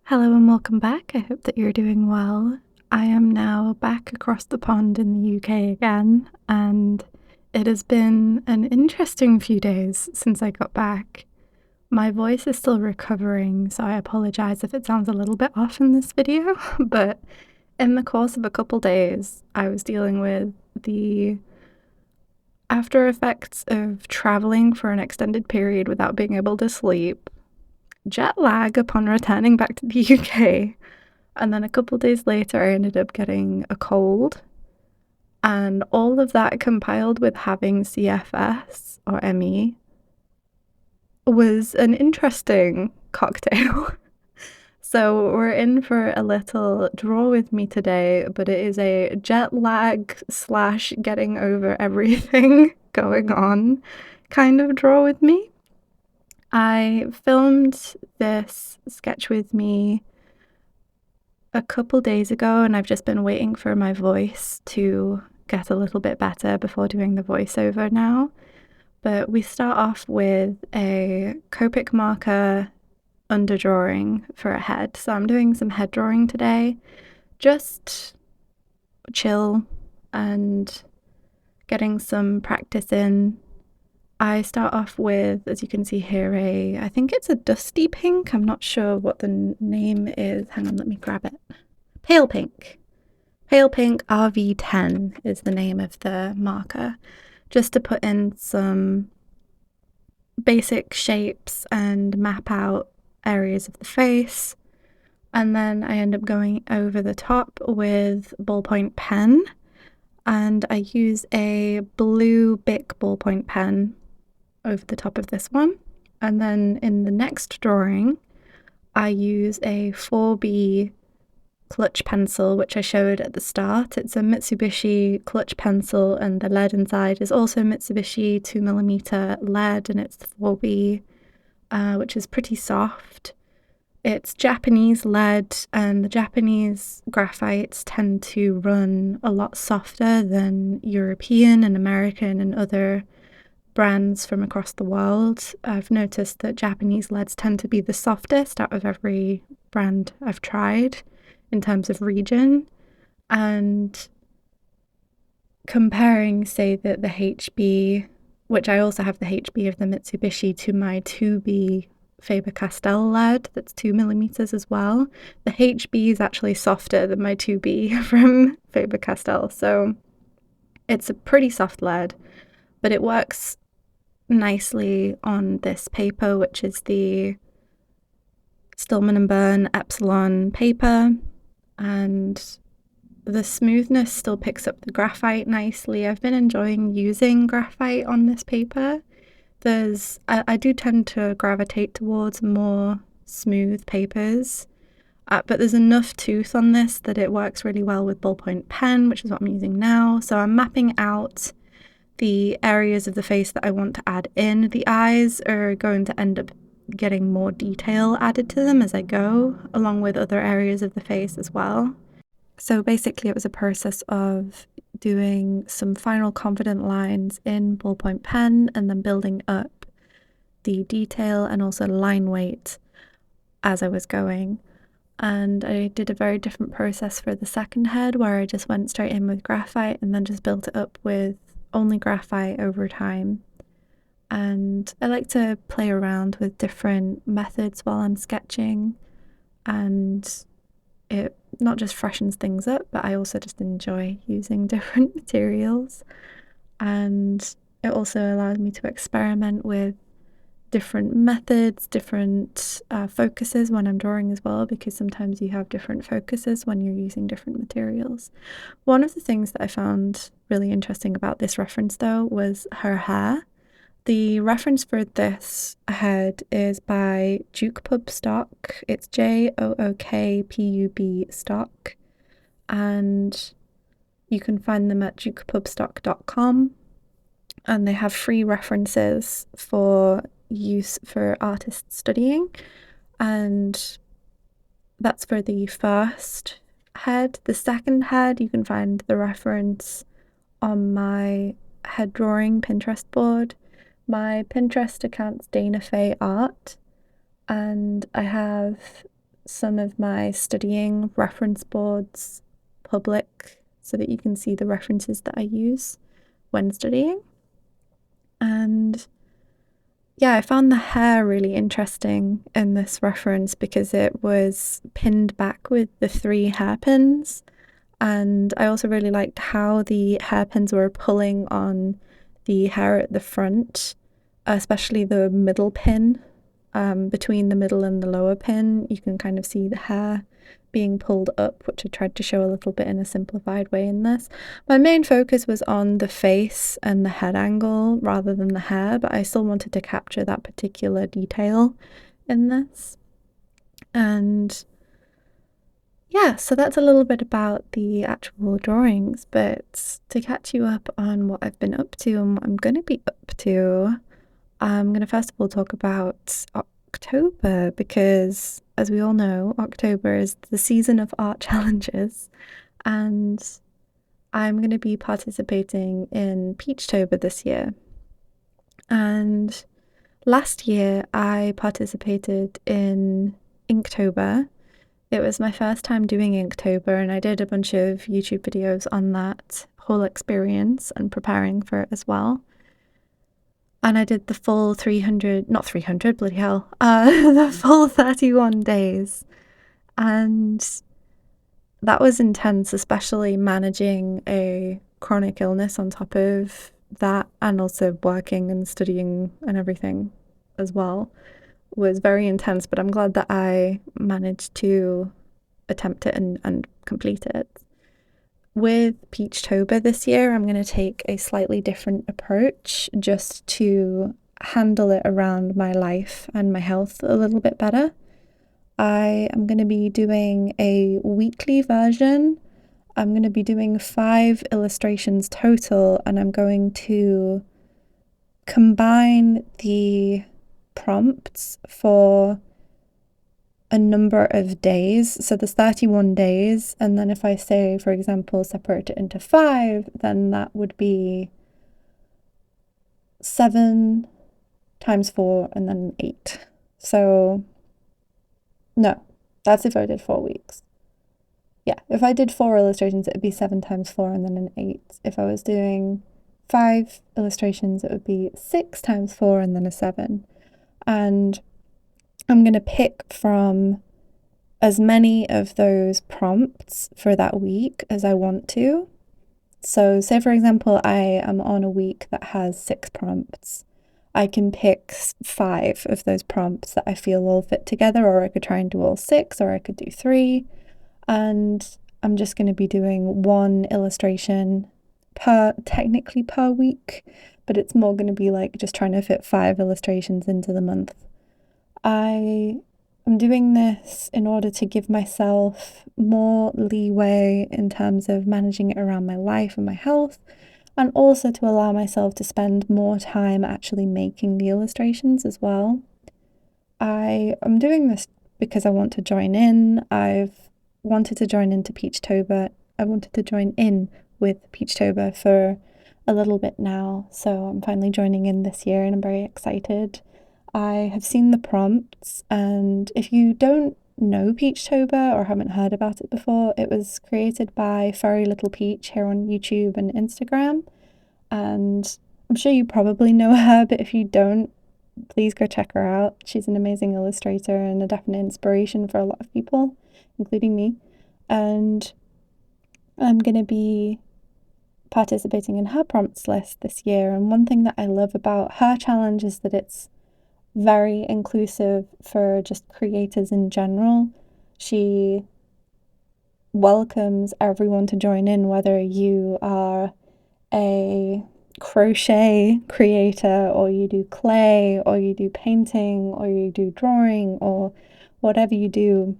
Hello and welcome back. I hope that you're doing well. I am now back across the pond in the UK again, and it has been an interesting few days since I got back. My voice is still recovering, so I apologise if it sounds a little bit off in this video, but in the course of a couple days, I was dealing with the after effects of travelling for an extended period without being able to sleep, jet lag upon returning back to the UK, and then a couple days later I ended up getting a cold, and all of that compiled with having CFS or ME was an interesting cocktail. So we're in for a little draw with me today, but it is a jet lag slash getting over everything going on kind of draw with me. I filmed this sketch with me a couple days ago, and I've just been waiting for my voice to get a little bit better before doing the voiceover now. But we start off with a copic marker underdrawing for a head. So I'm doing some head drawing today, just chill and getting some practice in. I start off with, as you can see here, I think it's a dusty pink. I'm not sure what the name is. Hang on, let me grab it. Pale pink. Pale pink RV10 is the name of the marker, just to put in some basic shapes and map out areas of the face. And then I end up going over the top with ballpoint pen, and I use a blue Bic ballpoint pen over the top of this one. And then in the next drawing, I use a 4B clutch pencil, which I showed at the start. It's a Mitsubishi clutch pencil, and the lead inside is also Mitsubishi 2mm lead, and it's 4B, which is pretty soft. It's Japanese lead, and the Japanese graphites tend to run a lot softer than European and American and other brands from across the world. I've noticed that Japanese leads tend to be the softest out of every brand I've tried in terms of region. And comparing, say, that the HB, which I also have the HB of the Mitsubishi, to my 2B Faber-Castell lead that's 2mm as well. The HB is actually softer than my 2B from Faber-Castell, so it's a pretty soft lead, but it works nicely on this paper, which is the Stillman & Byrne Epsilon paper, and the smoothness still picks up the graphite nicely. I've been enjoying using graphite on this paper. I do tend to gravitate towards more smooth papers, but there's enough tooth on this that it works really well with ballpoint pen, which is what I'm using now. So I'm mapping out the areas of the face that I want to add in. The eyes are going to end up getting more detail added to them as I go, along with other areas of the face as well. So basically it was a process of doing some final confident lines in ballpoint pen and then building up the detail and also line weight as I was going. And I did a very different process for the second head, where I just went straight in with graphite and then just built it up with only graphite over time. And I like to play around with different methods while I'm sketching, and it not just freshens things up, but I also just enjoy using different materials, and it also allows me to experiment with different methods, different focuses when I'm drawing as well, because sometimes you have different focuses when you're using different materials. One of the things that I found really interesting about this reference though was her hair. The reference for this head is by Jookpub Stock. It's JOOKPUB Stock, and you can find them at jookpubstock.com, and they have free references for use for artists studying, and that's for the first head. The second head, you can find the reference on my head drawing Pinterest board. My Pinterest account's Dana Faye Art, and I have some of my studying reference boards public so that you can see the references that I use when studying. And yeah, I found the hair really interesting in this reference because it was pinned back with the 3 hairpins. And I also really liked how the hairpins were pulling on the hair at the front, especially the middle pin. Between the middle and the lower pin, you can kind of see the hair being pulled up, which I tried to show a little bit in a simplified way in this. My main focus was on the face and the head angle rather than the hair, but I still wanted to capture that particular detail in this. And yeah, so that's a little bit about the actual drawings, but to catch you up on what I've been up to and what I'm going to be up to, I'm going to first of all talk about October because, as we all know, October is the season of art challenges, and I'm going to be participating in Peachtober this year. And last year I participated in Inktober. It was my first time doing Inktober, and I did a bunch of YouTube videos on that whole experience and preparing for it as well. And I did the full 300, not 300, bloody hell, the full 31 days. And that was intense, especially managing a chronic illness on top of that, and also working and studying and everything as well was very intense, but I'm glad that I managed to attempt it and complete it. With Peachtober this year, I'm going to take a slightly different approach just to handle it around my life and my health a little bit better. I am going to be doing a weekly version. I'm going to be doing 5 illustrations total, and I'm going to combine the prompts for a number of days. So there's 31 days, and then if I say, for example, separate it into 5, then that would be 7 times 4 and then 8. So no, that's if I did 4 weeks. Yeah, if I did 4 illustrations, it would be 7 times 4 and then an 8. If I was doing 5 illustrations, it would be 6 times 4 and then a 7. And I'm going to pick from as many of those prompts for that week as I want to. So say, for example, I am on a week that has 6 prompts. I can pick 5 of those prompts that I feel all fit together, or I could try and do all 6, or I could do 3. And I'm just going to be doing 1 illustration technically per week, but it's more going to be like just trying to fit 5 illustrations into the month. I am doing this in order to give myself more leeway in terms of managing it around my life and my health, and also to allow myself to spend more time actually making the illustrations as well. I am doing this because I want to join in. I've wanted to join into Peachtober. I wanted to join in with Peachtober for a little bit now, so I'm finally joining in this year and I'm very excited. I have seen the prompts, and if you don't know Peachtober or haven't heard about it before, it was created by Furry Little Peach here on YouTube and Instagram, and I'm sure you probably know her, but if you don't, please go check her out. She's an amazing illustrator and a definite inspiration for a lot of people, including me, and I'm going to be participating in her prompts list this year. And one thing that I love about her challenge is that it's very inclusive for just creators in general. She welcomes everyone to join in, whether you are a crochet creator, or you do clay, or you do painting, or you do drawing, or whatever you do.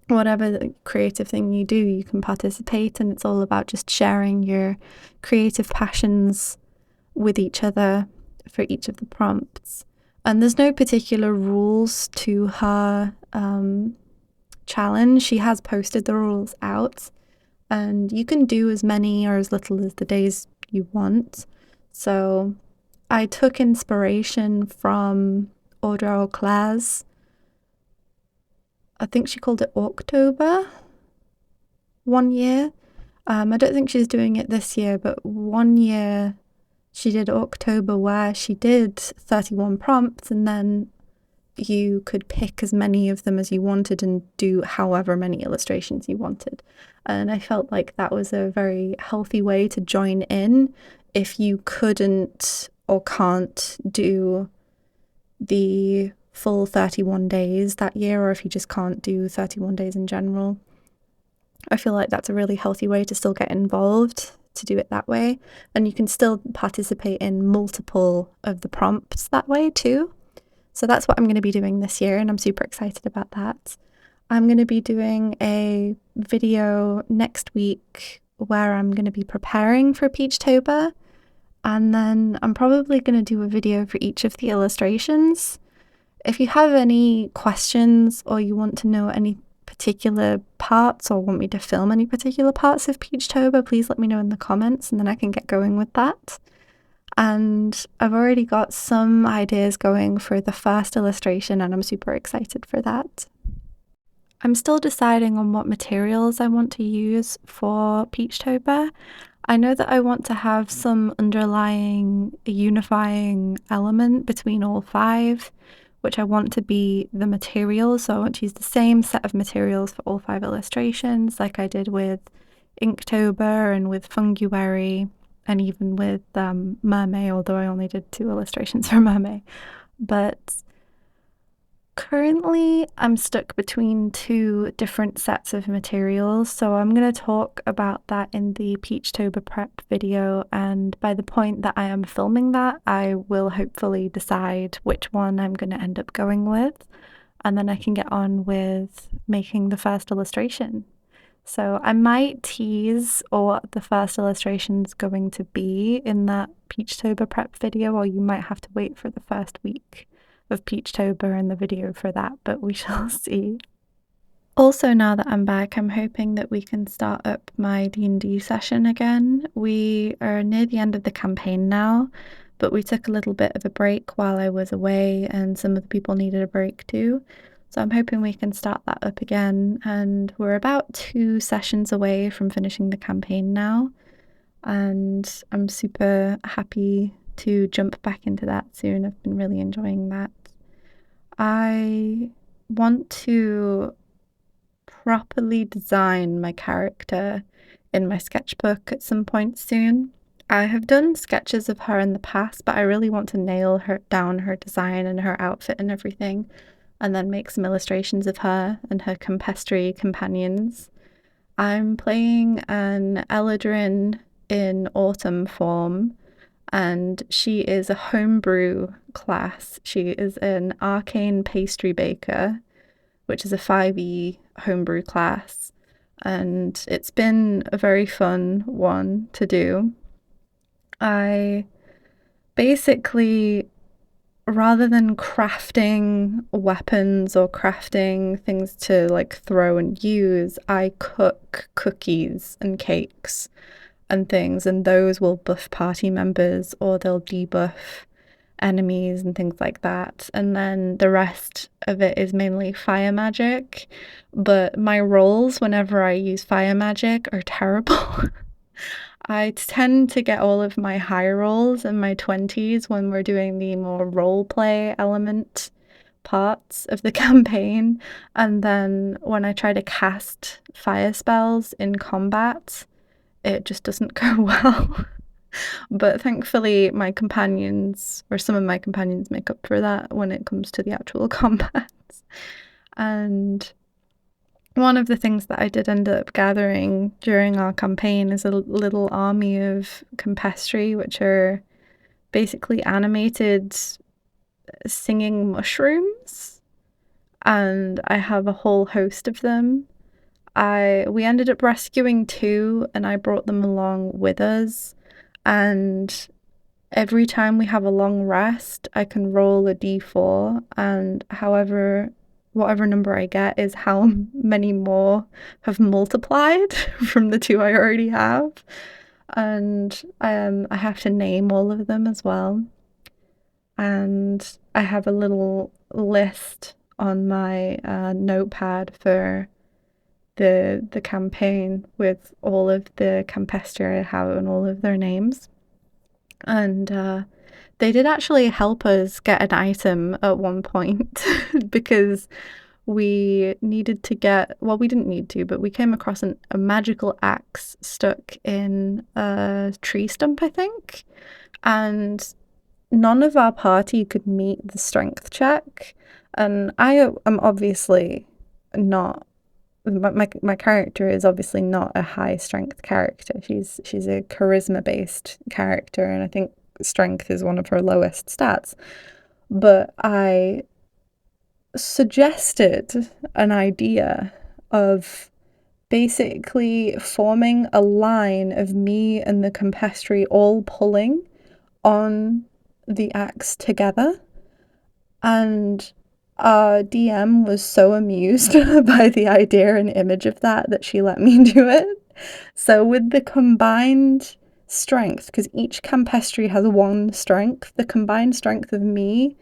Whatever creative thing you do, you can participate, and it's all about just sharing your creative passions with each other for each of the prompts. And there's no particular rules to her challenge. She has posted the rules out, and you can do as many or as little as the days you want. So I took inspiration from Audre Auclair's I think she called it October one year. I don't think she's doing it this year, but one year she did October where she did 31 prompts, and then you could pick as many of them as you wanted and do however many illustrations you wanted. And I felt like that was a very healthy way to join in if you couldn't or can't do the full 31 days that year, or if you just can't do 31 days in general. I feel like that's a really healthy way to still get involved, to do it that way. And you can still participate in multiple of the prompts that way too. So that's what I'm going to be doing this year, and I'm super excited about that. I'm going to be doing a video next week where I'm going to be preparing for Peachtober, and then I'm probably going to do a video for each of the illustrations. If you have any questions or you want to know any particular parts or want me to film any particular parts of Peachtober, please let me know in the comments and then I can get going with that. And I've already got some ideas going for the first illustration and I'm super excited for that. I'm still deciding on what materials I want to use for Peachtober. I know that I want to have some underlying unifying element between all 5, which I want to be the materials. So I want to use the same set of materials for all 5 illustrations, like I did with Inktober and with Funguary, and even with Mermaid, although I only did 2 illustrations for Mermaid. But currently I'm stuck between 2 different sets of materials, so I'm going to talk about that in the Peachtober prep video, and by the point that I am filming that, I will hopefully decide which one I'm going to end up going with, and then I can get on with making the first illustration. So I might tease what the first illustration's going to be in that Peachtober prep video, or you might have to wait for the first week of Peachtober and the video for that, but we shall see. Also, now that I'm back, I'm hoping that we can start up my D&D session again. We are near the end of the campaign now, but we took a little bit of a break while I was away and some of the people needed a break too. So I'm hoping we can start that up again, and we're about 2 sessions away from finishing the campaign now, and I'm super happy to jump back into that soon. I've been really enjoying that. I want to properly design my character in my sketchbook at some point soon. I have done sketches of her in the past, but I really want to nail down her design and her outfit and everything, and then make some illustrations of her and her compestry companions. I'm playing an Eladrin in autumn form, and she is a homebrew class. She is an arcane pastry baker, which is a 5e homebrew class, and it's been a very fun one to do. I basically, rather than crafting weapons or crafting things to like throw and use, I cook cookies and cakes and things, and those will buff party members or they'll debuff enemies and things like that. And then the rest of it is mainly fire magic, but my rolls whenever I use fire magic are terrible. I tend to get all of my high rolls in my 20s when we're doing the more role play element parts of the campaign, and then when I try to cast fire spells in combat, it just doesn't go well. But thankfully my companions, or some of my companions, make up for that when it comes to the actual combat. And one of the things that I did end up gathering during our campaign is a little army of compestry, which are basically animated singing mushrooms, and I have a whole host of them. We ended up rescuing 2, and I brought them along with us, and every time we have a long rest, I can roll a d4, and whatever number I get is how many more have multiplied from the 2 I already have. And I have to name all of them as well. And I have a little list on my notepad for the campaign with all of the campestri I have and all of their names. And they did actually help us get an item at one point because we needed to get, well, we didn't need to, but we came across a magical axe stuck in a tree stump, I think. And none of our party could meet the strength check. And I am obviously not, my character is obviously not a high strength character. She's a charisma based character, and I think strength is one of her lowest stats. But I suggested an idea of basically forming a line of me and the campestri all pulling on the axe together. And our DM was so amused by the idea and image of that she let me do it. So with the combined strength, because each campestri has one strength, the combined strength of me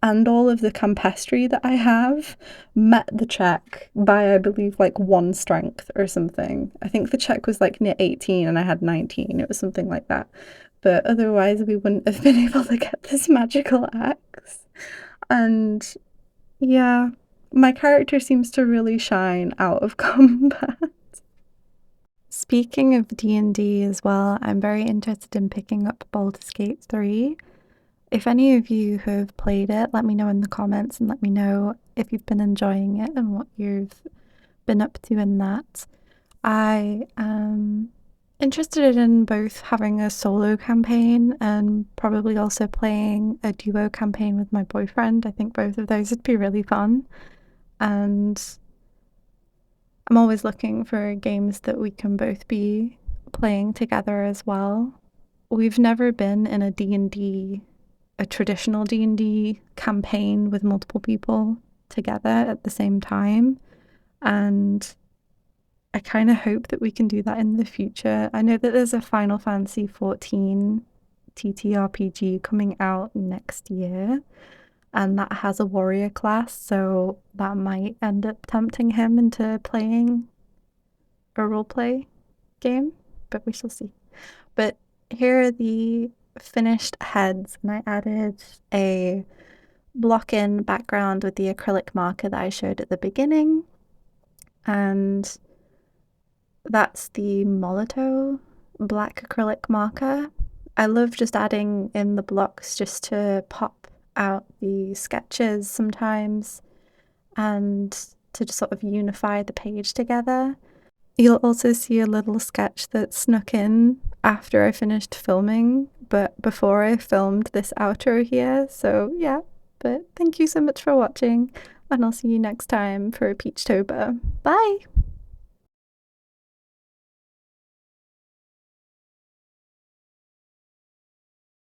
and all of the campestri that I have met the check by, I believe, like 1 strength or something. I think the check was like near 18 and I had 19. It was something like that. But otherwise we wouldn't have been able to get this magical axe. And yeah, my character seems to really shine out of combat. Speaking of D&D as well, I'm very interested in picking up Baldur's Gate 3. If any of you have played it, let me know in the comments and let me know if you've been enjoying it and what you've been up to in that. I am interested in both having a solo campaign and probably also playing a duo campaign with my boyfriend. I think both of those would be really fun. And I'm always looking for games that we can both be playing together as well. We've never been in a traditional D&D campaign with multiple people together at the same time, and I kind of hope that we can do that in the future. I know that there's a Final Fantasy 14 TTRPG coming out next year, and that has a warrior class, so that might end up tempting him into playing a roleplay game, but we shall see. But here are the finished heads, and I added a block-in background with the acrylic marker that I showed at the beginning, and that's the Molotow black acrylic marker. I love just adding in the blocks just to pop out the sketches sometimes and to just sort of unify the page together. You'll also see a little sketch that snuck in after I finished filming, but before I filmed this outro here, so yeah. But thank you so much for watching, and I'll see you next time for Peachtober. Bye!